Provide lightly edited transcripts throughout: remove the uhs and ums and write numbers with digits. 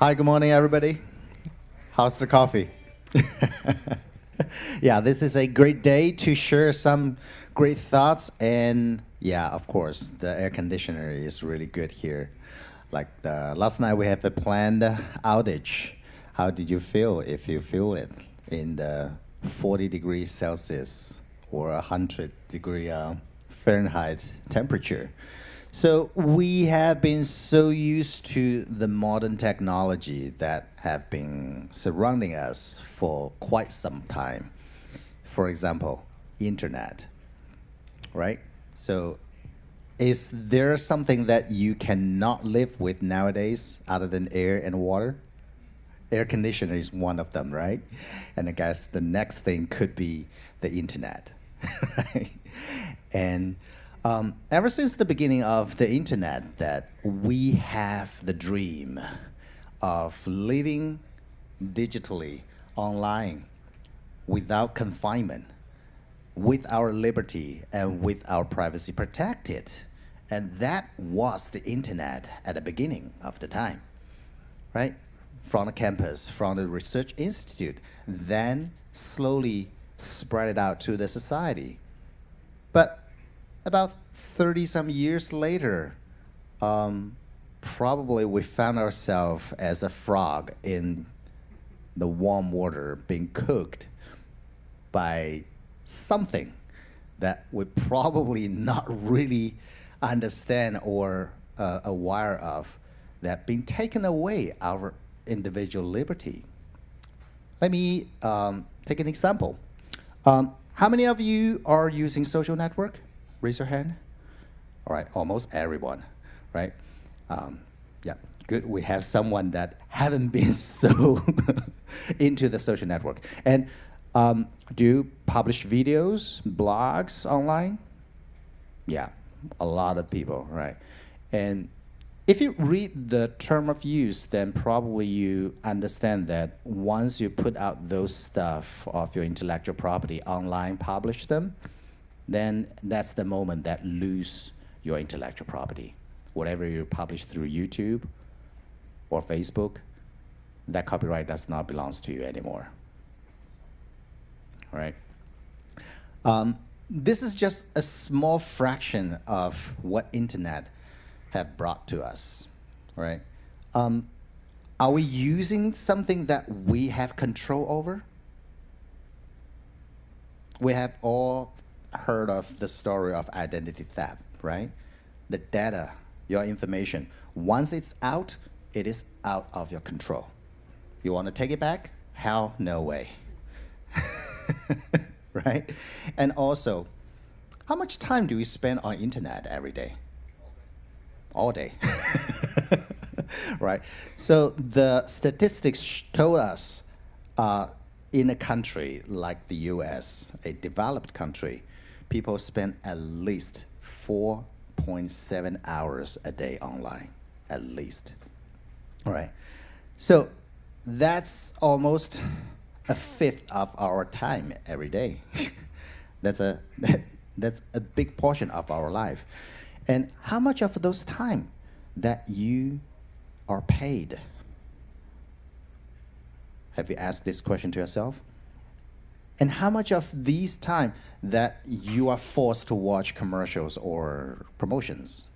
Hi, good morning, everybody. How's the coffee? Yeah, this is a great day to share some great thoughts. And yeah, of course, the air conditioner is really good here. Like last night, we have a planned outage. How did you feel if you feel it in the 40 degrees Celsius or 100 degree Fahrenheit temperature? So we have been so used to the modern technology that have been surrounding us for quite some time. For example, internet, right? So is there something that you cannot live with nowadays other than air and water? Air conditioner is one of them, right? And I guess the next thing could be the internet, right? And ever since the beginning of the internet, that we have the dream of living digitally online without confinement, with our liberty and with our privacy protected. And that was the internet at the beginning of the time, right? From the campus, from the research institute, then slowly spread it out to the society. But about 30 some years later, probably we found ourselves as a frog in the warm water being cooked by something that we probably not really understand or aware of, that being taken away our individual liberty. Let me take an example. How many of you are using social network? Raise your hand. All right, almost everyone, right? Yeah, good. We have someone that haven't been so into the social network. And do you publish videos, blogs online? Yeah, a lot of people, right? And if you read the term of use, then probably you understand that once you put out those stuff of your intellectual property online, publish them, then that's the moment that lose your intellectual property. Whatever you publish through YouTube or Facebook, that copyright does not belong to you anymore. All right? This is just a small fraction of what internet have brought to us, right? Are we using something that we have control over? We have all heard of the story of identity theft, right? The data, your information, once it's out, it is out of your control. You want to take it back? Hell, no way. Right? And also, how much time do we spend on internet every day? All day. Right? So the statistics told us in a country like the US, a developed country, people spend at least 4.7 hours a day online, at least. All right. So that's almost a fifth of our time every day. that's a big portion of our life. And how much of those time that you are paid? Have you asked this question to yourself? And how much of these time that you are forced to watch commercials or promotions?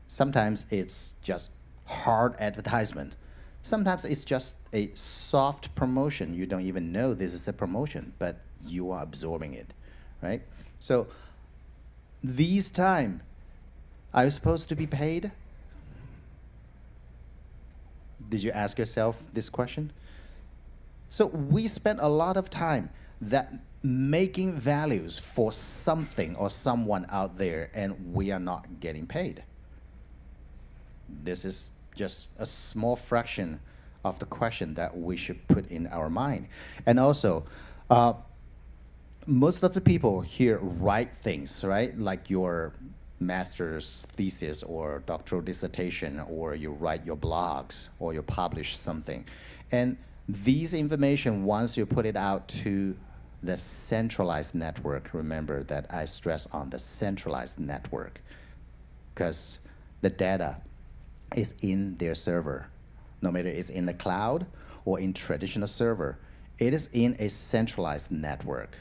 Sometimes it's just hard advertisement. Sometimes it's just a soft promotion. You don't even know this is a promotion, but you are absorbing it, right? So these time, are you supposed to be paid? Did you ask yourself this question? So we spend a lot of time that making values for something or someone out there, and we are not getting paid. This is just a small fraction of the question that we should put in our mind. And also, most of the people here write things, right? Like your master's thesis or doctoral dissertation, or you write your blogs, or you publish something. And these information, once you put it out to the centralized network, remember that I stress on the centralized network, because the data is in their server, no matter it's in the cloud or in traditional server, it is in a centralized network.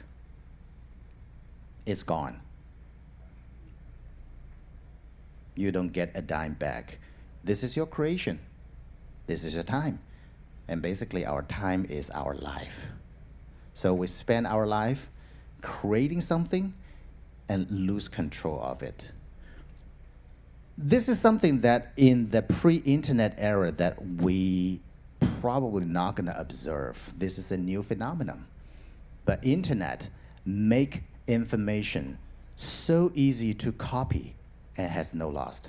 It's gone. You don't get a dime back. This is your creation. This is your time. And basically, our time is our life. So we spend our life creating something and lose control of it. This is something that in the pre-internet era that we probably not going to observe. This is a new phenomenon. But internet make information so easy to copy and has no loss.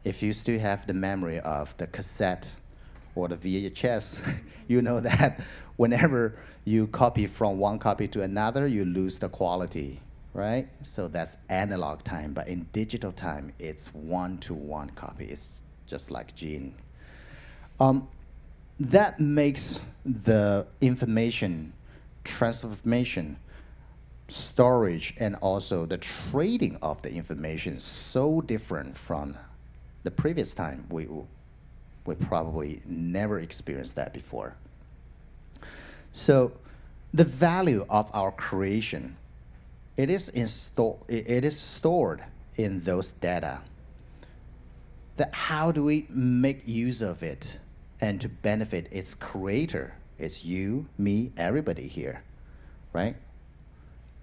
If you still have the memory of the cassette or the VHS, you know that whenever you copy from one copy to another, you lose the quality, right? So that's analog time, but in digital time, it's one-to-one copy. It's just like gene. That makes the information transformation, storage, and also the trading of the information so different from the previous time. We probably never experienced that before. So the value of our creation, it is stored in those data. That how do we make use of it and to benefit its creator? It's you, me, everybody here, right?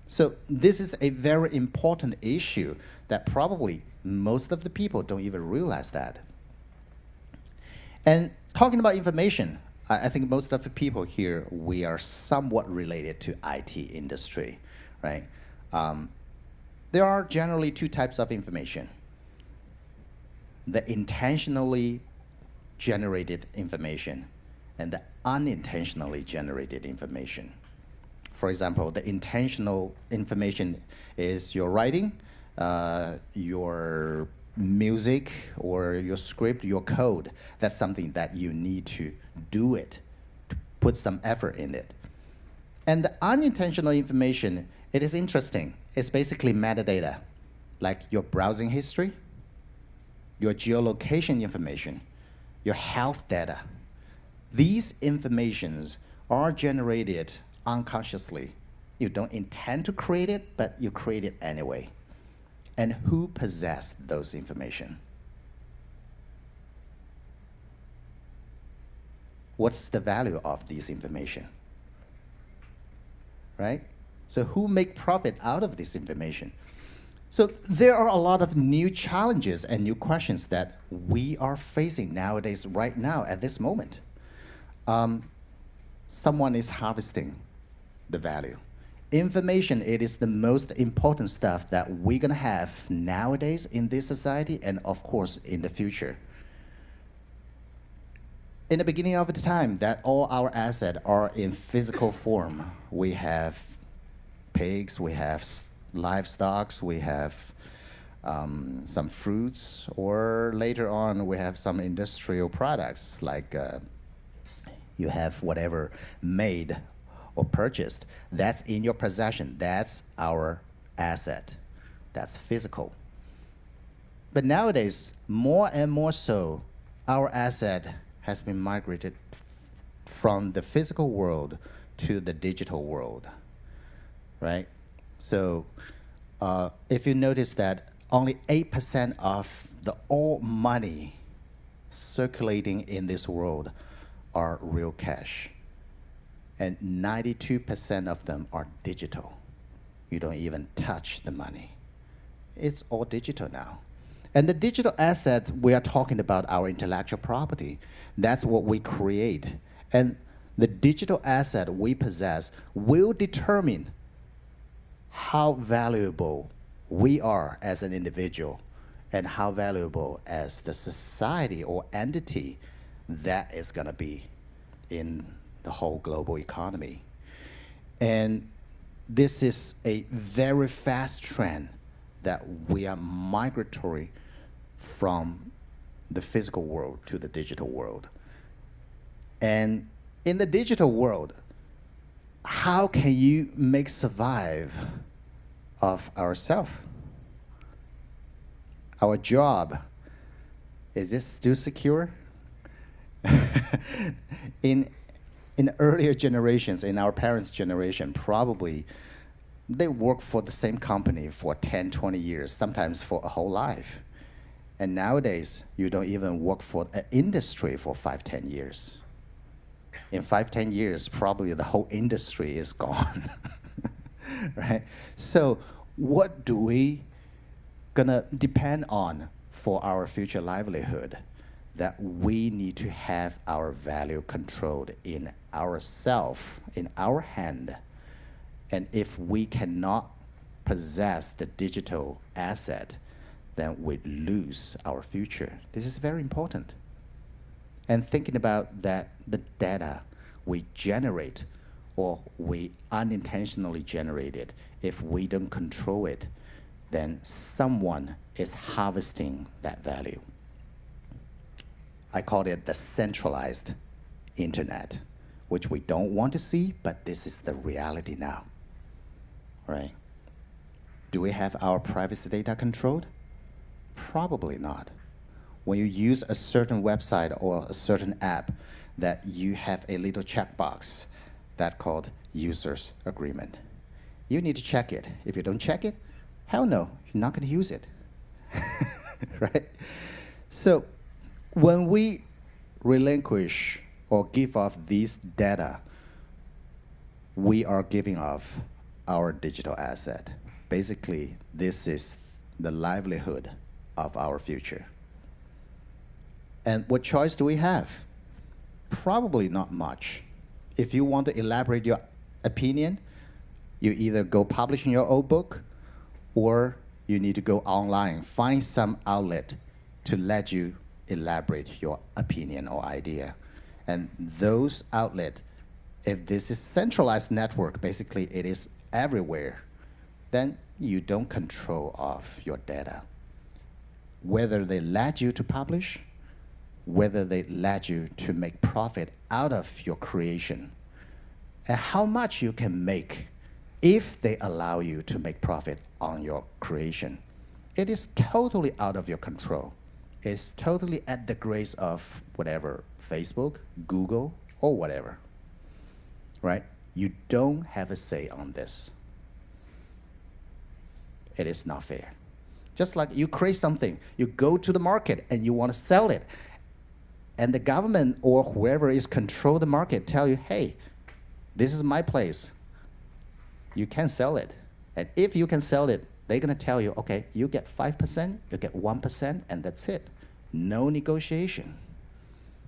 So this is a very important issue that probably most of the people don't even realize that. And talking about information, I think most of the people here, we are somewhat related to IT industry, right? There are generally two types of information. The intentionally generated information and the unintentionally generated information. For example, the intentional information is your writing, your music, or your script, your code. That's something that you need to do it, to put some effort in it. And the unintentional information, it is interesting. It's basically metadata, like your browsing history, your geolocation information, your health data. These informations are generated unconsciously. You don't intend to create it, but you create it anyway. And who possessed those information? What's the value of this information? Right? So who make profit out of this information? So there are a lot of new challenges and new questions that we are facing nowadays, right now, at this moment. Someone is harvesting the value. Information, it is the most important stuff that we're gonna have nowadays in this society and of course in the future. In the beginning of the time that all our assets are in physical form, we have pigs, we have livestock, we have some fruits, or later on we have some industrial products like you have whatever made or purchased. That's in your possession. That's our asset. That's physical. But nowadays, more and more so, our asset has been migrated from the physical world to the digital world, right? So if you notice that only 8% of the all money circulating in this world are real cash. And 92% of them are digital. You don't even touch the money. It's all digital now. And the digital asset, we are talking about our intellectual property. That's what we create. And the digital asset we possess will determine how valuable we are as an individual and how valuable as the society or entity that is going to be in the whole global economy. And this is a very fast trend that we are migratory from the physical world to the digital world. And in the digital world, how can you make survive of ourselves? Our job, is it still secure? in earlier generations, in our parents' generation, probably they work for the same company for 10, 20 years, sometimes for a whole life. And nowadays, you don't even work for an industry for 5, 10 years. In 5, 10 years, probably the whole industry is gone, right? So what do we gonna depend on for our future livelihood? That we need to have our value controlled in ourself, in our hand. And if we cannot possess the digital asset, then we lose our future. This is very important. And thinking about that, the data we generate or we unintentionally generate it, if we don't control it, then someone is harvesting that value. I call it the centralized internet, which we don't want to see, but this is the reality now, right? Do we have our privacy data controlled? Probably not. When you use a certain website or a certain app, that you have a little checkbox that's called user's agreement. You need to check it. If you don't check it, hell no, you're not going to use it, right? So when we relinquish or give off these data, we are giving off our digital asset. Basically, this is the livelihood of our future. And what choice do we have? Probably not much. If you want to elaborate your opinion, you either go publish in your own book, or you need to go online, find some outlet to let you elaborate your opinion or idea. And those outlets, if this is centralized network, basically it is everywhere, then you don't control of your data. Whether they let you to publish, whether they let you to make profit out of your creation, and how much you can make if they allow you to make profit on your creation. It is totally out of your control. It's totally at the grace of whatever, Facebook, Google, or whatever, right? You don't have a say on this. It is not fair. Just like you create something, you go to the market and you want to sell it, and the government or whoever is control the market tell you, hey, this is my place. You can sell it. And if you can sell it, they're going to tell you, okay, you get 5%, you get 1%, and that's it. No negotiation.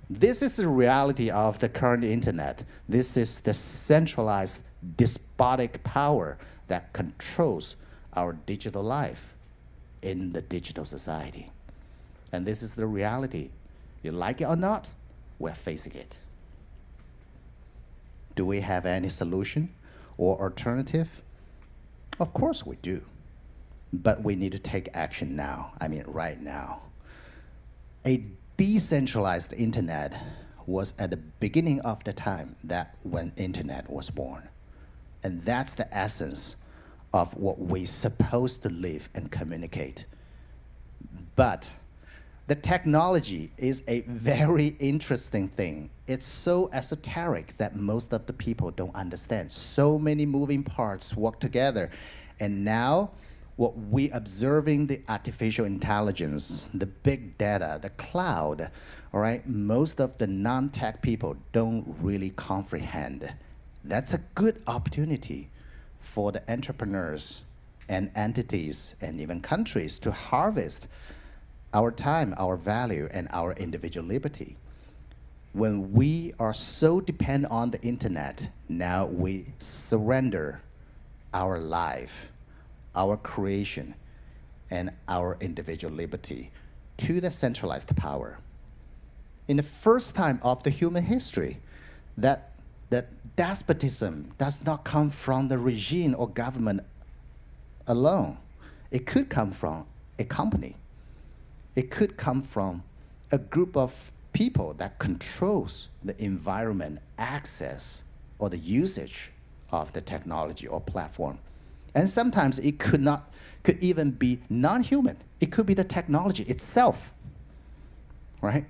This is the reality of the current internet. This is the centralized despotic power that controls our digital life in the digital society. And this is the reality. You like it or not, we're facing it. Do we have any solution or alternative? Of course we do. But we need to take action now. I mean, right now. A decentralized internet was at the beginning of the time that when internet was born. And that's the essence of what we're supposed to live and communicate. But the technology is a very interesting thing. It's so esoteric that most of the people don't understand. So many moving parts work together. And now, what we observing the artificial intelligence, the big data, the cloud, all right, most of the non-tech people don't really comprehend. That's a good opportunity for the entrepreneurs and entities and even countries to harvest our time, our value, and our individual liberty. When we are so dependent on the internet, now we surrender our life, our creation, and our individual liberty to the centralized power. In the first time of the human history, that despotism does not come from the regime or government alone. It could come from a company. It could come from a group of people that controls the environment, access, or the usage of the technology or platform. And sometimes it could even be non-human. It could be the technology itself, right?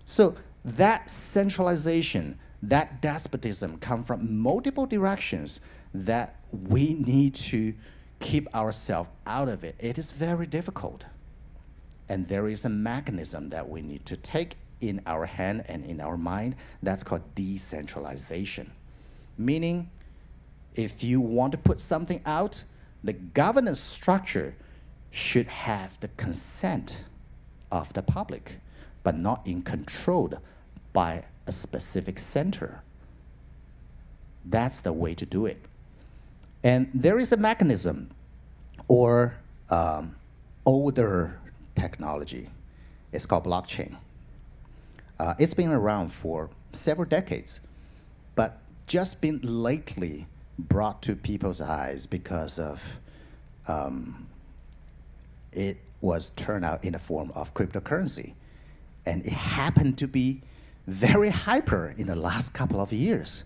So that centralization, that despotism come from multiple directions that we need to keep ourselves out of it. It is very difficult. And there is a mechanism that we need to take in our hand and in our mind. That's called decentralization. Meaning, if you want to put something out, the governance structure should have the consent of the public, but not in controlled by a specific center. That's the way to do it. And there is a mechanism or older technology. It's called blockchain. It's been around for several decades, but just been lately brought to people's eyes because of it was turned out in the form of cryptocurrency. And it happened to be very hyper in the last couple of years.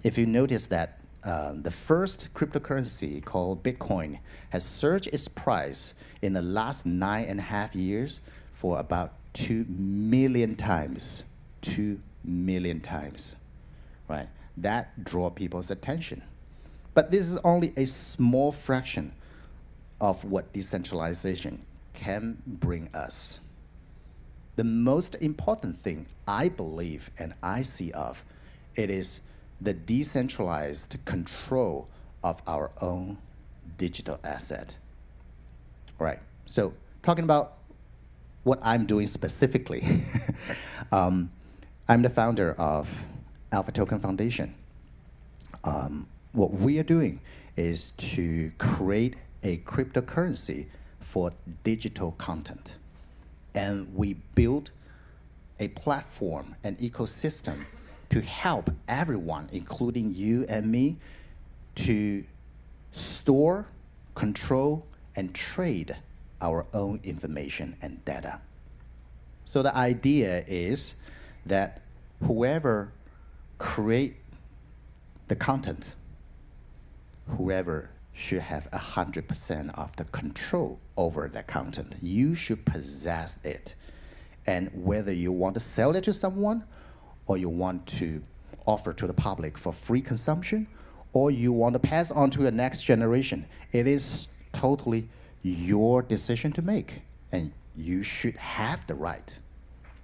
If you notice that the first cryptocurrency called Bitcoin has surged its price in the last 9.5 years for about 2 million times. 2 million times, right? That draw people's attention. But this is only a small fraction of what decentralization can bring us. The most important thing I believe and I see of it is the decentralized control of our own digital asset. Right. So talking about what I'm doing specifically, I'm the founder of Alpha Token Foundation. What we are doing is to create a cryptocurrency for digital content. And we build a platform, an ecosystem to help everyone, including you and me, to store, control, and trade our own information and data. So the idea is that whoever create the content, whoever should have 100% of the control over that content. You should possess it. And whether you want to sell it to someone, or you want to offer to the public for free consumption, or you want to pass on to the next generation, it is totally your decision to make. And you should have the right,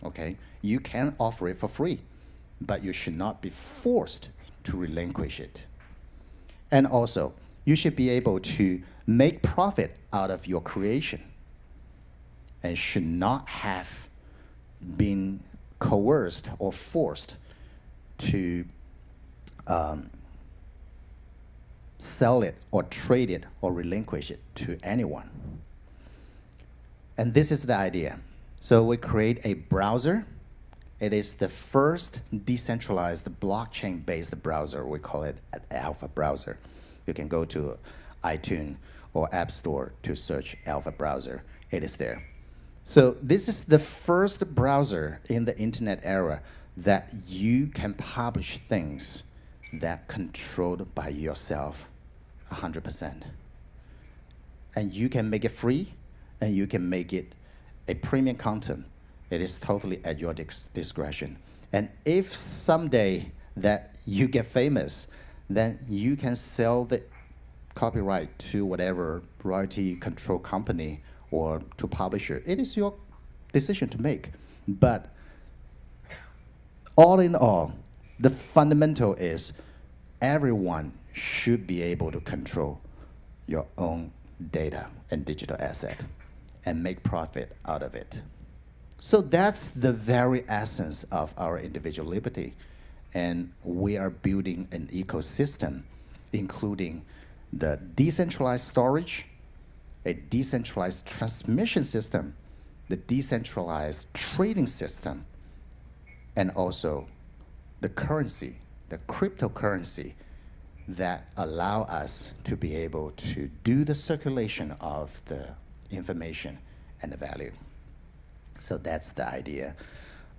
okay? You can offer it for free, but you should not be forced to relinquish it. And also, you should be able to make profit out of your creation and should not have been coerced or forced to sell it or trade it or relinquish it to anyone. And this is the idea. So we create a browser. It is the first decentralized blockchain-based browser. We call it an Alpha browser. You can go to iTunes or App Store to search Alpha browser. It is there. So this is the first browser in the internet era that you can publish things that controlled by yourself 100%. And you can make it free, and you can make it a premium content. It is totally at your discretion. And if someday that you get famous, then you can sell the copyright to whatever royalty control company or to publisher. It is your decision to make. But all in all, the fundamental is everyone should be able to control your own data and digital asset and make profit out of it. So that's the very essence of our individual liberty. And we are building an ecosystem, including the decentralized storage, a decentralized transmission system, the decentralized trading system, and also the currency, the cryptocurrency that allow us to be able to do the circulation of the information and the value. So that's the idea.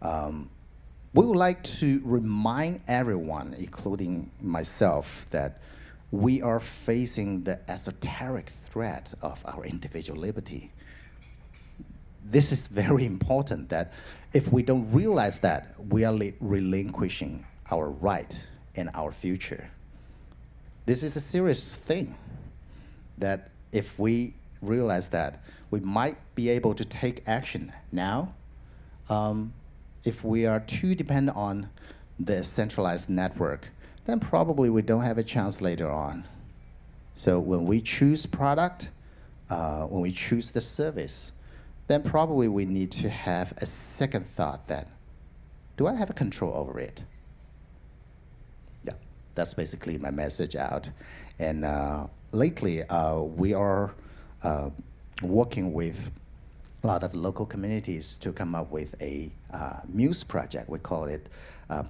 We would like to remind everyone, including myself, that we are facing the esoteric threat of our individual liberty. this is very important that if we don't realize that, we are relinquishing our right and our future. This is a serious thing that if we realize that, we might be able to take action now. If we are too dependent on the centralized network, then probably we don't have a chance later on. So when we choose product, when we choose the service, then probably we need to have a second thought that, do I have a control over it? Yeah, that's basically my message out. And lately, we are working with a lot of local communities to come up with a Muse project. We call it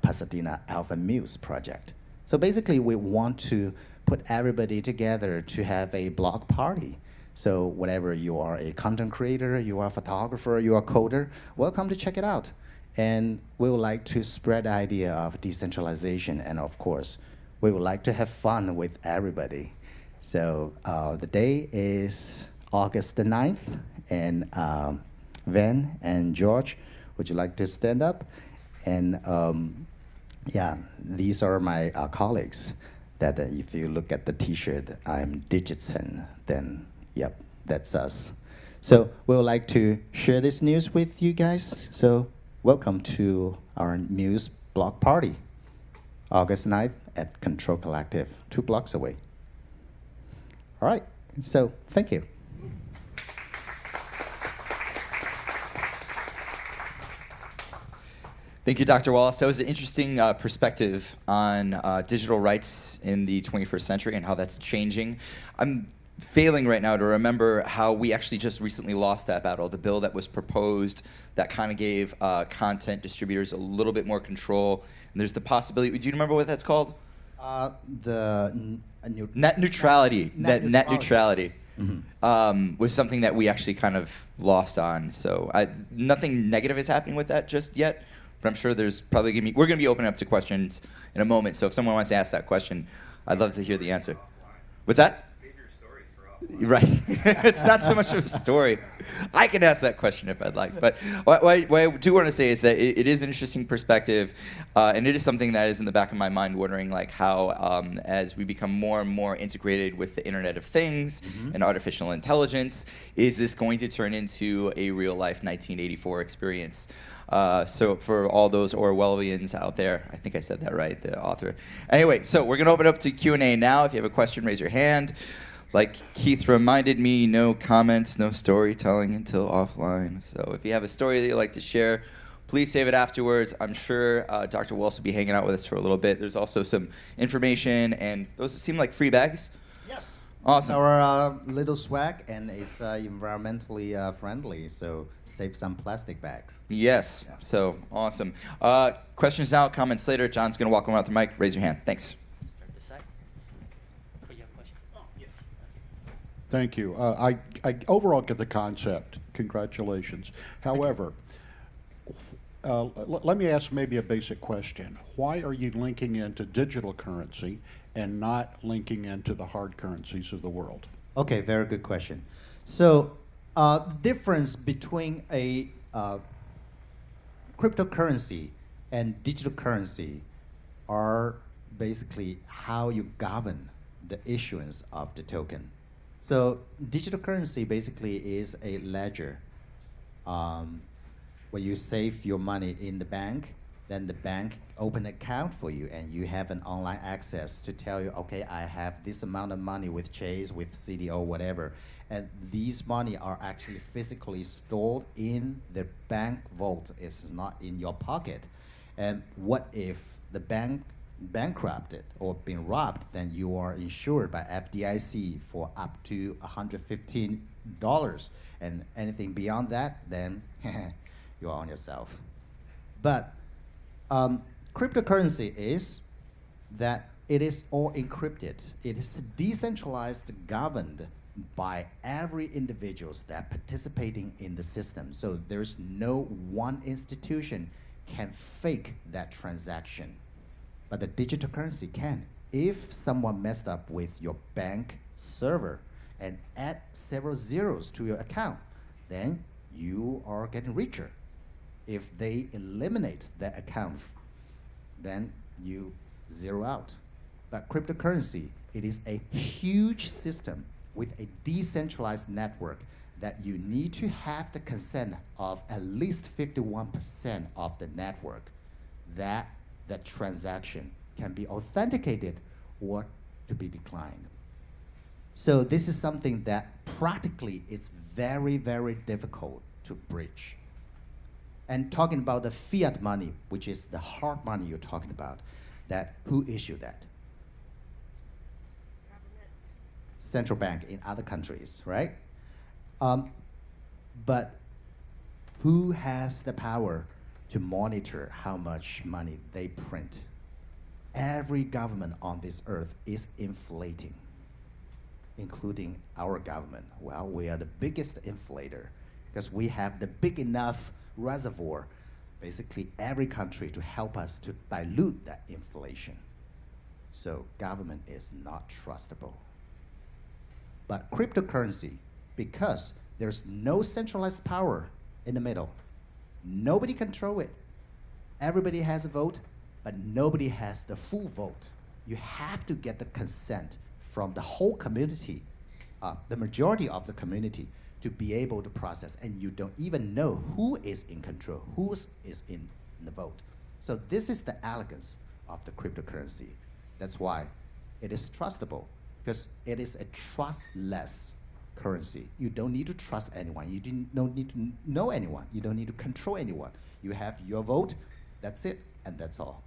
Pasadena Alpha Muse project. So basically, we want to put everybody together to have a block party. So whatever you are, a content creator, you are a photographer, you are a coder, welcome to check it out. And we would like to spread the idea of decentralization, and of course, we would like to have fun with everybody. So the day is August the 9th, and Van and George, would you like to stand up? And yeah, these are my colleagues that if you look at the t-shirt, I'm Digitzens, then yep, that's us. So we would like to share this news with you guys. So welcome to our Muse block party, August 9th at Control Collective, 2 blocks away. All right, so thank you. Thank you, Dr. Wallace. That was an interesting perspective on digital rights in the 21st century and how that's changing. I'm failing right now to remember how we actually just recently lost that battle. The bill that was proposed that kind of gave content distributors a little bit more control. And there's the possibility, do you remember what that's called? Net neutrality. Net neutrality. Mm-hmm. Was something that we actually kind of lost on. So nothing negative is happening with that just yet. But I'm sure there's probably going to be, we're going to be opening up to questions in a moment. So if someone wants to ask that question, I'd love to hear the answer. What's that? Save your stories for Right. It's not so much of a story. I can ask that question if I'd like. But what I do want to say is that it is an interesting perspective, and it is something that is in the back of my mind, wondering like how, as we become more and more integrated with the Internet of Things and artificial intelligence, is this going to turn into a real-life 1984 experience? So for all those Orwellians out there, I think I said that right, the author. Anyway, so we're going to open up to Q&A now. If you have a question, raise your hand. Like Keith reminded me, no comments, no storytelling until offline. So if you have a story that you'd like to share, please save it afterwards. I'm sure Dr. Wallace will be hanging out with us for a little bit. There's also some information, and those seem like free bags. Yes. Awesome. Our little swag, and it's environmentally friendly, so save some plastic bags. Yes. Yeah. So awesome. Questions now, comments later. John's going to walk around the mic. Raise your hand. Thanks. Start this side. Oh, you have a question? Oh, yes. Thank you. I overall get the concept. Congratulations. However, let me ask maybe a basic question. Why are you linking into digital currency and not linking into the hard currencies of the world? Okay, very good question. So, the difference between a cryptocurrency and digital currency are basically how you govern the issuance of the token. So, digital currency basically is a ledger where you save your money in the bank. Then the bank open an account for you, and you have an online access to tell you, okay, I have this amount of money with Chase, with CDO, whatever. And these money are actually physically stored in the bank vault. It's not in your pocket. And what if the bank bankrupted or been robbed? Then you are insured by FDIC for up to $115. And anything beyond that, then you're on yourself. But cryptocurrency is that it is all encrypted. It is decentralized, governed by every individuals that participating in the system. So there's no one institution can fake that transaction. But the digital currency can. If someone messed up with your bank server and add several zeros to your account, then you are getting richer. If they eliminate that account, then you zero out. But cryptocurrency, it is a huge system with a decentralized network that you need to have the consent of at least 51% of the network that the transaction can be authenticated or to be declined. So this is something that practically is very, very difficult to bridge. And talking about the fiat money, which is the hard money you're talking about, that who issued that? Government. Central bank in other countries, right? But who has the power to monitor how much money they print? Every government on this earth is inflating, including our government. Well, we are the biggest inflator because we have the big enough reservoir, basically every country, to help us to dilute that inflation. So government is not trustable. But cryptocurrency, because there's no centralized power in the middle, nobody control it. Everybody has a vote, but nobody has the full vote. You have to get the consent from the whole community, the majority of the community, to be able to process, and you don't even know who is in control, who is in the vote. So this is the elegance of the cryptocurrency. That's why it is trustable, because it is a trustless currency. You don't need to trust anyone. You don't need to know anyone. You don't need to control anyone. You have your vote, that's it, and that's all.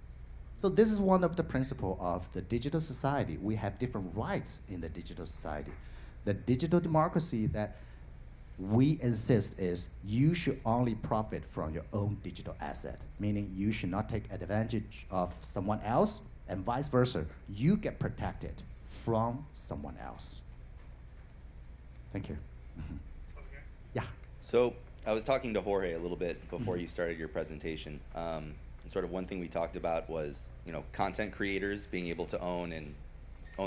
So this is one of the principles of the digital society. We have different rights in the digital society. The digital democracy that we insist is you should only profit from your own digital asset, meaning you should not take advantage of someone else, and vice versa. You get protected from someone else. Thank you. Mhm. Yeah. So I was talking to Jorge a little bit before you started your presentation. And sort of one thing we talked about was, content creators being able to own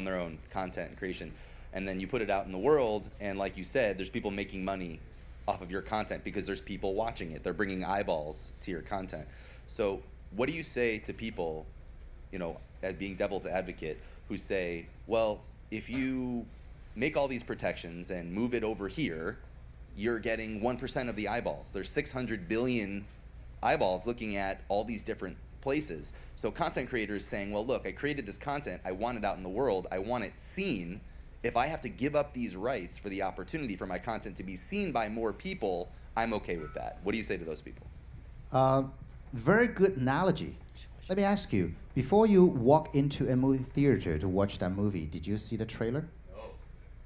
their own content creation. And then you put it out in the world, and like you said, there's people making money off of your content because there's people watching it. They're bringing eyeballs to your content. So what do you say to people, as being devil's advocate, who say, well, if you make all these protections and move it over here, you're getting 1% of the eyeballs. There's 600 billion eyeballs looking at all these different places. So content creators saying, well, look, I created this content, I want it out in the world, I want it seen. If I have to give up these rights for the opportunity for my content to be seen by more people, I'm okay with that. What do you say to those people? Very good analogy. Let me ask you, before you walk into a movie theater to watch that movie, did you see the trailer? No.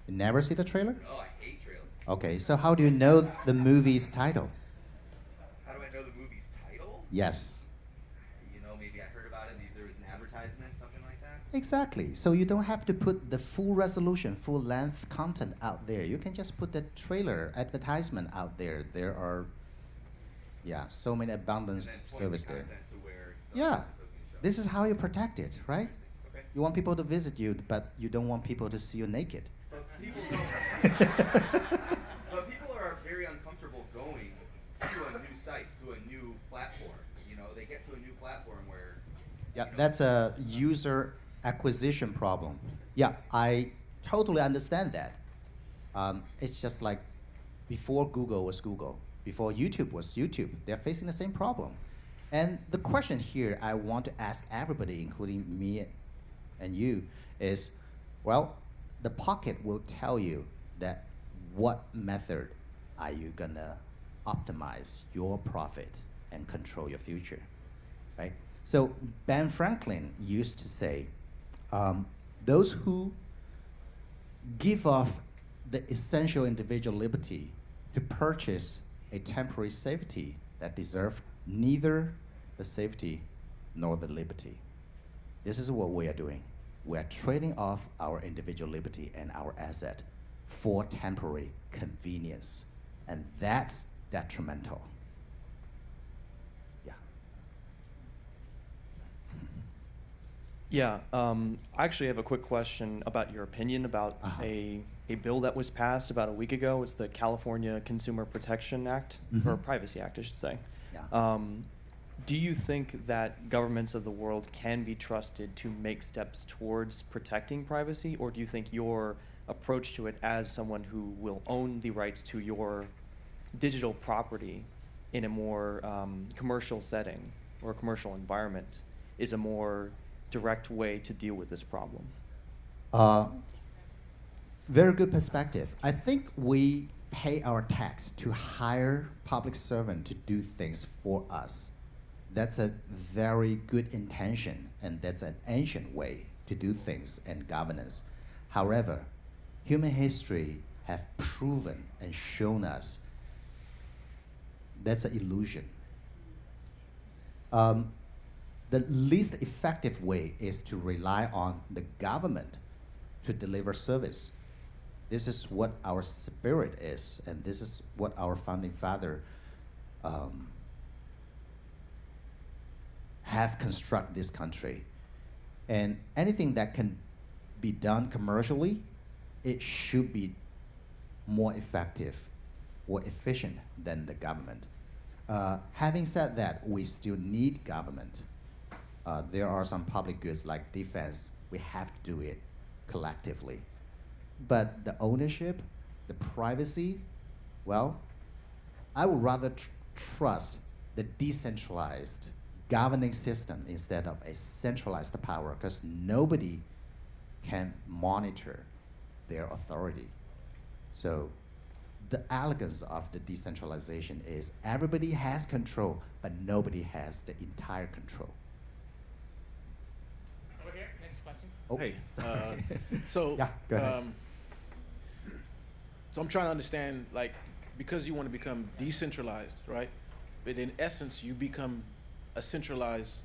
You never see the trailer? No, I hate trailers. Okay, so how do you know the movie's title? How do I know the movie's title? Yes. Maybe I heard about it, maybe there was an advertisement, something like that. Exactly. So you don't have to put the full resolution, full length content out there. You can just put the trailer advertisement out there. There are, so many abundance service there. Yeah. This is how you protect it, right? Okay. You want people to visit you, but you don't want people to see you naked. But people are very uncomfortable going to a new site, to a new platform. They get to a new platform where. Yeah, that's a user acquisition problem. Yeah, I totally understand that. It's just like before Google was Google, before YouTube was YouTube, they're facing the same problem. And the question here I want to ask everybody, including me and you, is, well, the pocket will tell you that what method are you gonna optimize your profit and control your future, right? So Ben Franklin used to say, those who give off the essential individual liberty to purchase a temporary safety that deserve neither the safety nor the liberty. This is what we are doing. We are trading off our individual liberty and our asset for temporary convenience. And that's detrimental. Yeah. Yeah, I actually have a quick question about your opinion about a a bill that was passed about a week ago. It's the California Consumer Protection Act, or Privacy Act, I should say. Yeah. Do you think that governments of the world can be trusted to make steps towards protecting privacy, or do you think your approach to it as someone who will own the rights to your digital property in a more commercial setting or a commercial environment is a more direct way to deal with this problem? Very good perspective. I think we pay our tax to hire public servant to do things for us. That's a very good intention, and that's an ancient way to do things and governance. However, human history have proven and shown us that's an illusion. The least effective way is to rely on the government to deliver service. This is what our spirit is, and this is what our founding father have constructed this country. And anything that can be done commercially, it should be more effective or efficient than the government. Having said that, we still need government. There are some public goods like defense. We have to do it collectively. But the ownership, the privacy, well, I would rather trust the decentralized governing system instead of a centralized power, because nobody can monitor their authority. So the elegance of the decentralization is everybody has control, but nobody has the entire control. Over here, next question. Oh, Hey, sorry. so Yeah, go ahead. So I'm trying to understand, like, because you want to become decentralized, right? But in essence, you become a centralized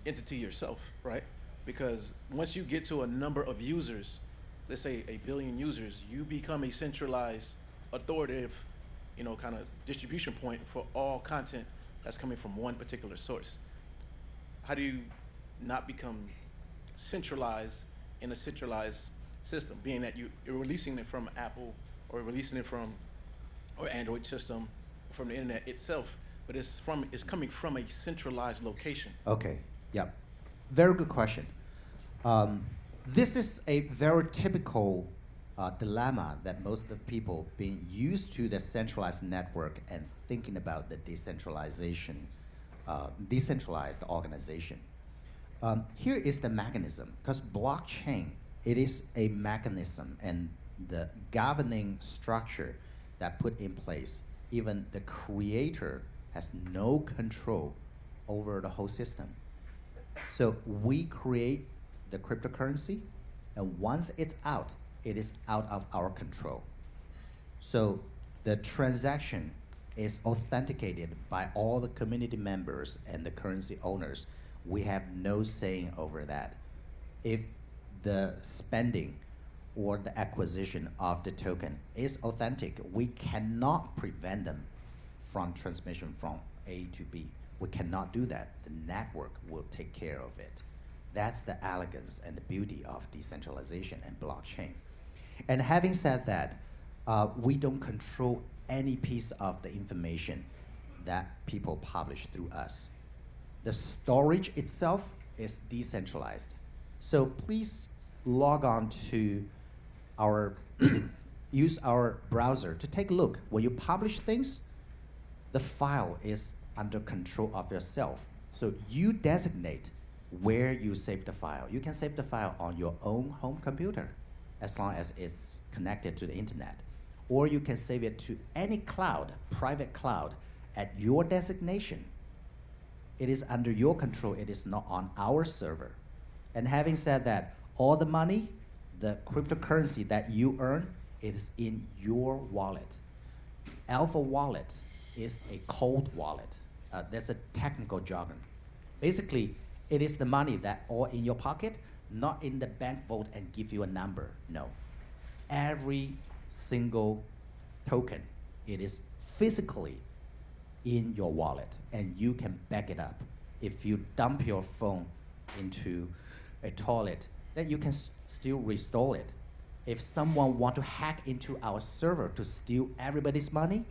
entity yourself, right? Because once you get to a number of users, let's say 1 billion users, you become a centralized, authoritative, kind of distribution point for all content that's coming from one particular source. How do you not become centralized in a centralized system, being that you're releasing it from Apple or releasing it from or Android system, from the internet itself, but it's coming from a centralized location? Okay, yeah. Very good question. This is a very typical dilemma that most of the people being used to the centralized network and thinking about the decentralization, decentralized organization. Here is the mechanism, because blockchain, it is a mechanism, and the governing structure that put in place, even the creator has no control over the whole system. So we create the cryptocurrency, and once it's out, it is out of our control. So the transaction is authenticated by all the community members and the currency owners. We have no saying over that. If the spending or the acquisition of the token is authentic, we cannot prevent them from transmission from A to B. We cannot do that. The network will take care of it. That's the elegance and the beauty of decentralization and blockchain. And having said that, we don't control any piece of the information that people publish through us. The storage itself is decentralized. So please log on to our, use our browser to take a look. When you publish things, the file is under control of yourself. So you designate where you save the file. You can save the file on your own home computer as long as it's connected to the internet. Or you can save it to any cloud, private cloud, at your designation. It is under your control. It is not on our server. And having said that, all the money, the cryptocurrency that you earn, it is in your wallet. Alpha wallet is a cold wallet. That's a technical jargon. Basically, it is the money that all in your pocket, not in the bank vault and give you a number. No. Every single token, it is physically in your wallet, and you can back it up. If you dump your phone into a toilet, then you can still restore it. if someone want to hack into our server to steal everybody's money,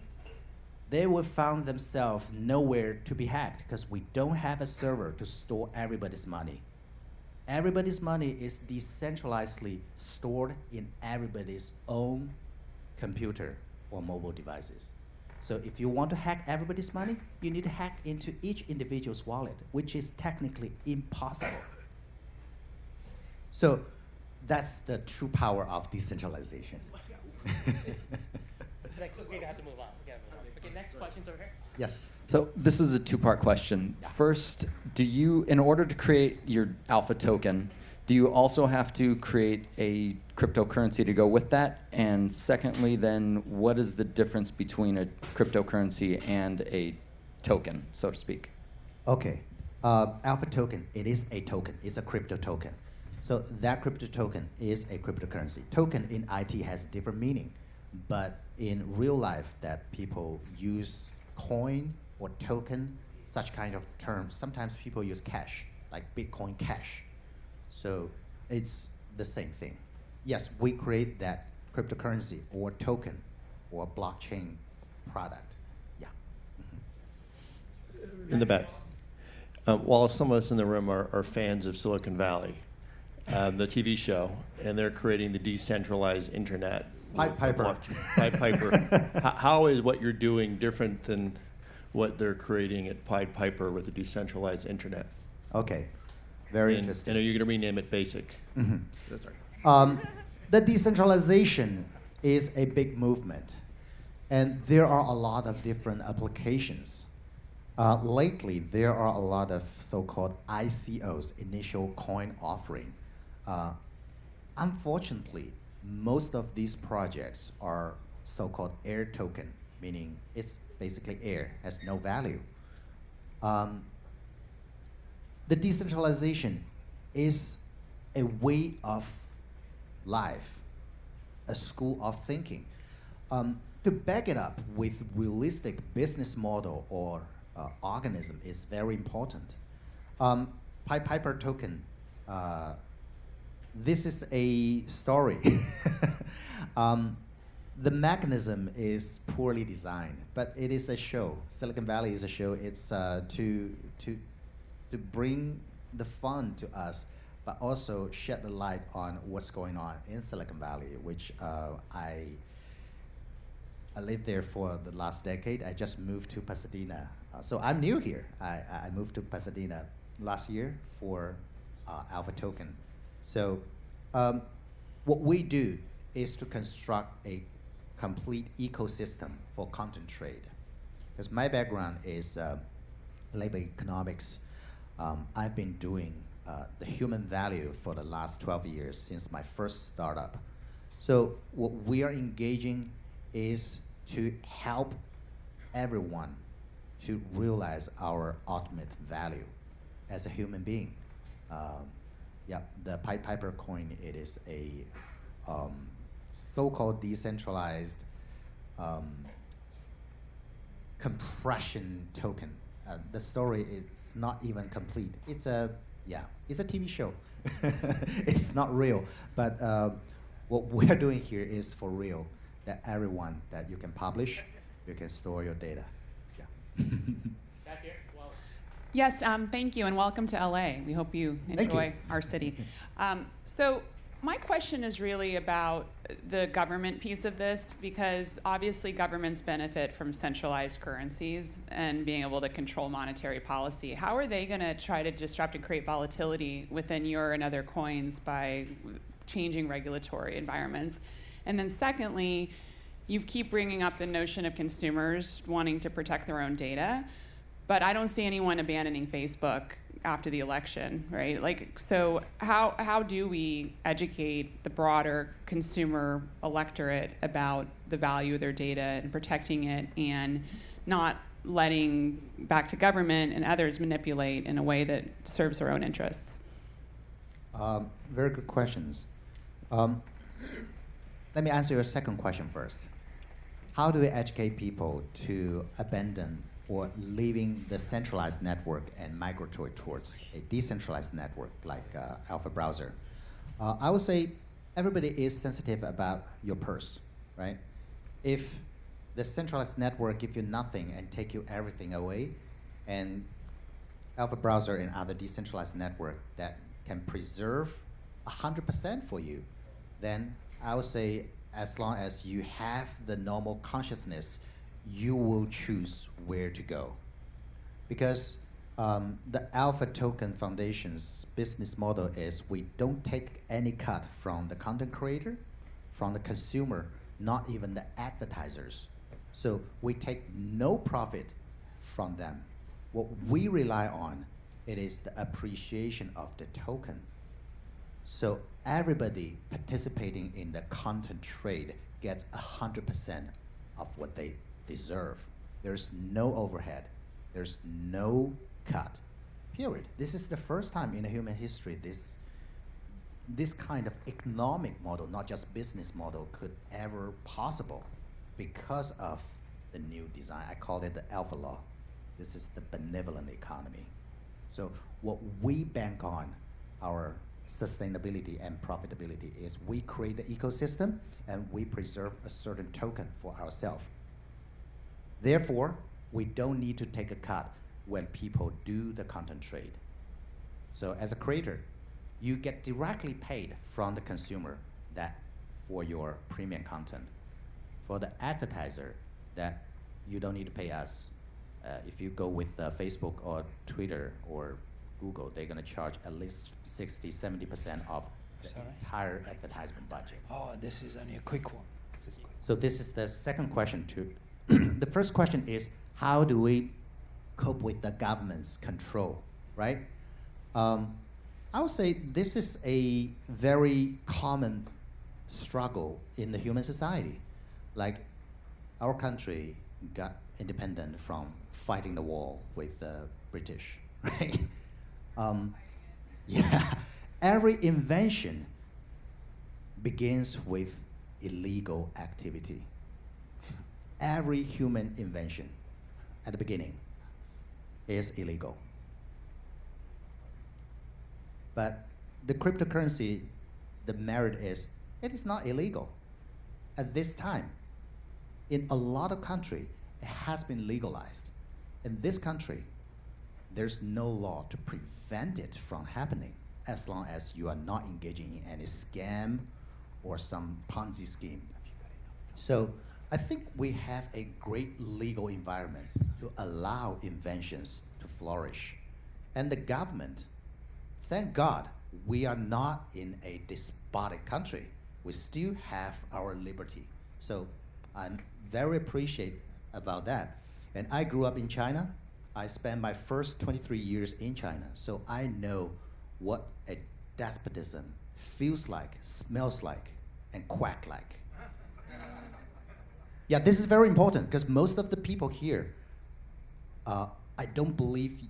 they will find themselves nowhere to be hacked because we don't have a server to store everybody's money. Everybody's money is decentralizedly stored in everybody's own computer or mobile devices. So if you want to hack everybody's money, you need to hack into each individual's wallet, which is technically impossible. So that's the true power of decentralization. We have to move on. Okay, next question's over here. Yes. So this is a two-part question. First, do you, in order to create your alpha token, do you also have to create a cryptocurrency to go with that? And secondly, then, what is the difference between a cryptocurrency and a token, so to speak? Okay. Alpha token, it is a token. It's a crypto token. So that crypto token is a cryptocurrency. Token in IT has different meaning, but in real life that people use coin or token, such kind of terms. Sometimes people use cash, like Bitcoin Cash. So it's the same thing. Yes, we create that cryptocurrency or token or blockchain product. Yeah. In the back. Wallace, some of us in the room are fans of Silicon Valley, the TV show, and they're creating the decentralized internet. Pied Piper. Pied Piper. How is what you're doing different than what they're creating at Pied Piper with the decentralized internet? Okay, very interesting. And are you going to rename it BASIC? Mm-hmm. That's right. The decentralization is a big movement, and there are a lot of different applications. Lately, there are a lot of so-called ICOs, initial coin offering. Unfortunately, most of these projects are so-called air token, meaning it's basically air, has no value. The decentralization is a way of life, a school of thinking. To back it up with realistic business model or organism is very important. Pied Piper token, this is a story. The mechanism is poorly designed, but it is a show. Silicon Valley is a show. It's to bring the fun to us, but also shed the light on what's going on in Silicon Valley, which I lived there for the last decade. I just moved to Pasadena. So I'm new here. I moved to Pasadena last year for Alpha Token. So what we do is to construct a complete ecosystem for content trade. Because my background is labor economics. I've been doing the human value for the last 12 years since my first startup. So what we are engaging is to help everyone to realize our ultimate value as a human being. Yeah, the Pied Piper coin, it is a so-called decentralized compression token. The story is not even complete. It's a TV show. It's not real, but what we are doing here is for real. That everyone that you can publish, you can store your data. Yeah. Back here, Wallace. Yes, thank you, and welcome to LA. We hope you enjoy our city. So my question is really about the government piece of this, because obviously governments benefit from centralized currencies and being able to control monetary policy. How are they going to try to disrupt and create volatility within your and other coins by changing regulatory environments? And then secondly, you keep bringing up the notion of consumers wanting to protect their own data, but I don't see anyone abandoning Facebook after the election, right? Like, so how do we educate the broader consumer electorate about the value of their data and protecting it and not letting back to government and others manipulate in a way that serves their own interests? Very good questions. Let me answer your second question first. How do we educate people to abandon or leaving the centralized network and migrate towards a decentralized network like Alpha Browser? I would say everybody is sensitive about your purse, right? If the centralized network give you nothing and take you everything away, and Alpha Browser and other decentralized network that can preserve 100% for you, then I would say as long as you have the normal consciousness, you will choose where to go. Because the Alpha Token Foundation's business model is we don't take any cut from the content creator, from the consumer, not even the advertisers. So we take no profit from them. What we rely on, it is the appreciation of the token. So everybody participating in the content trade gets 100% of what they deserve. There's no overhead. There's no cut, period. This is the first time in human history this kind of economic model, not just business model, could ever possible because of the new design. I call it the Alpha Law. This is the benevolent economy. So what we bank on, our sustainability and profitability, is we create the ecosystem and we preserve a certain token for ourselves. Therefore, we don't need to take a cut when people do the content trade. So as a creator, you get directly paid from the consumer that for your premium content. For the advertiser, that you don't need to pay us. If you go with Facebook or Twitter or Google, they're going to charge at least 60-70% of the entire advertisement budget. Oh, this is only a quick one. So this is the second question too. The first question is, how do we cope with the government's control, right? I would say this is a very common struggle in the human society. Like, our country got independent from fighting the war with the British, right? Yeah, every invention begins with illegal activity. Every human invention at the beginning is illegal. But the cryptocurrency, the merit is, it is not illegal. At this time, in a lot of countries, it has been legalized. In this country, there's no law to prevent it from happening as long as you are not engaging in any scam or some Ponzi scheme. So I think we have a great legal environment to allow inventions to flourish. And the government, thank God, we are not in a despotic country. We still have our liberty. So I'm very appreciative about that. And I grew up in China. I spent my first 23 years in China. So I know what a despotism feels like, smells like, and quack like. Yeah, this is very important because most of the people here, I don't believe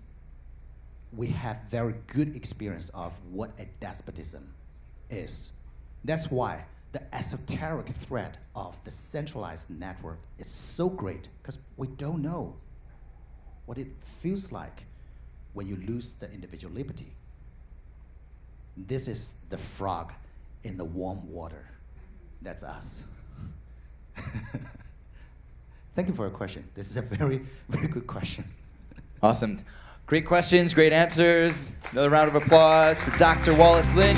we have very good experience of what a despotism is. That's why the esoteric threat of the centralized network is so great, because we don't know what it feels like when you lose the individual liberty. This is the frog in the warm water. That's us. Thank you for your question. This is a very, very good question. Awesome. Great questions, great answers. Another round of applause for Dr. Wallace Lynch.